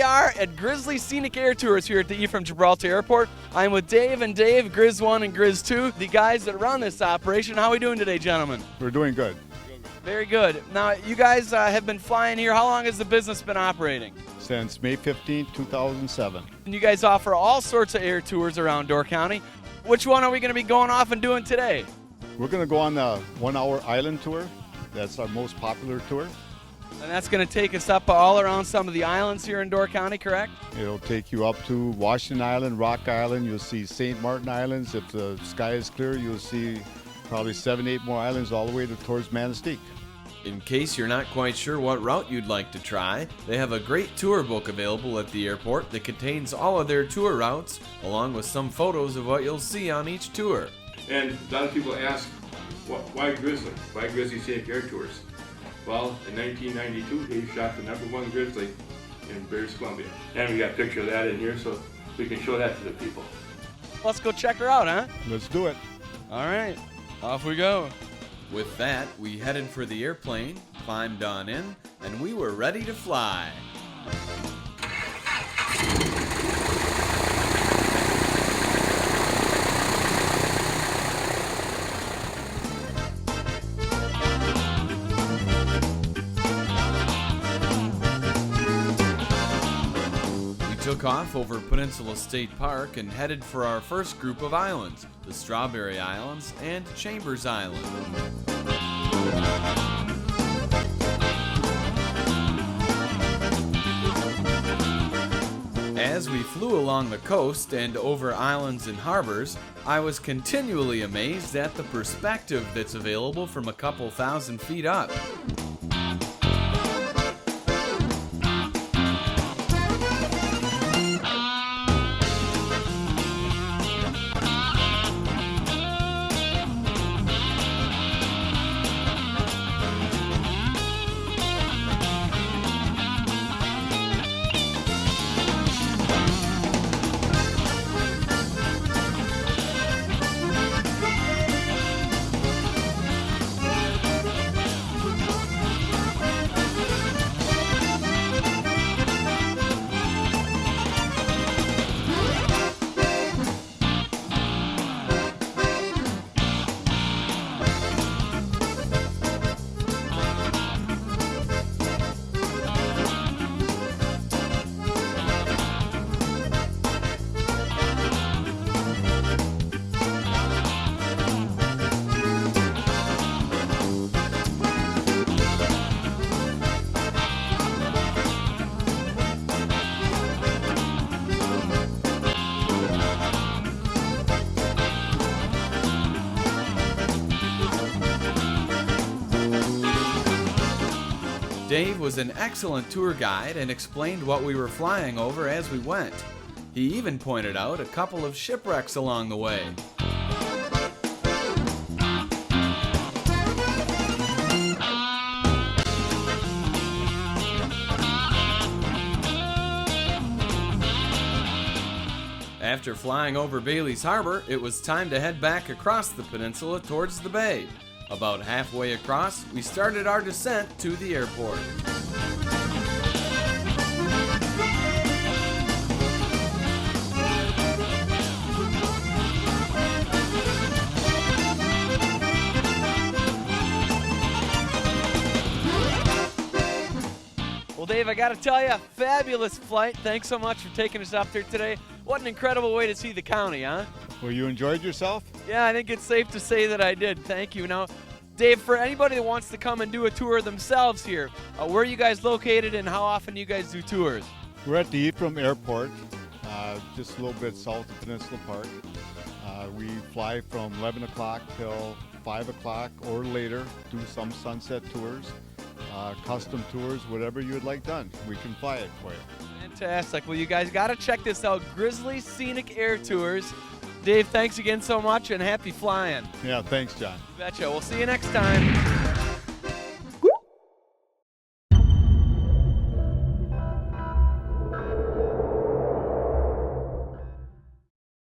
are at Grizzly Scenic Air Tours here at the Ephraim Gibraltar Airport. I'm with Dave and Dave, Grizz 1 and Grizz 2, the guys that run this operation. How are we doing today, gentlemen? We're doing good. Very good. Now, you guys have been flying here. How long has the business been operating? Since May 15, 2007. And you guys offer all sorts of air tours around Door County. Which one are we going to be going off and doing today? We're going to go on the 1 hour island tour. That's our most popular tour. And that's going to take us up all around some of the islands here in Door County, correct? It'll take you up to Washington Island, Rock Island. You'll see St. Martin Islands. If the sky is clear, you'll see probably 7, 8 more islands all the way towards Manistee. In case you're not quite sure what route you'd like to try, they have a great tour book available at the airport that contains all of their tour routes, along with some photos of what you'll see on each tour. And a lot of people ask, why Grizzly? Why Grizzly Scenic Air Tours? Well, in 1992, he shot the #1 Grizzly in British Columbia. And we got a picture of that in here, so we can show that to the people. Let's go check her out, huh? Let's do it. All right, off we go. With that, we headed for the airplane, climbed on in, and we were ready to fly. Took off over Peninsula State Park and headed for our first group of islands, the Strawberry Islands and Chambers Island. As we flew along the coast and over islands and harbors, I was continually amazed at the perspective that's available from a couple thousand feet up. Dave was an excellent tour guide and explained what we were flying over as we went. He even pointed out a couple of shipwrecks along the way. After flying over Bailey's Harbor, it was time to head back across the peninsula towards the bay. About halfway across, we started our descent to the airport. Well, Dave, I got to tell you, fabulous flight. Thanks so much for taking us up there today. What an incredible way to see the county, huh? Well, you enjoyed yourself? Yeah, I think it's safe to say that I did. Thank you. Now, Dave, for anybody that wants to come and do a tour themselves here, where are you guys located and how often do you guys do tours? We're at the Ephraim Airport, just a little bit south of Peninsula Park. We fly from 11 o'clock till 5 o'clock or later, do some sunset tours, custom tours, whatever you would like done. We can fly it for you. Fantastic. Well, you guys got to check this out, Grizzly Scenic Air Tours. Dave, thanks again so much and happy flying. Yeah, thanks, John. Betcha. We'll see you next time.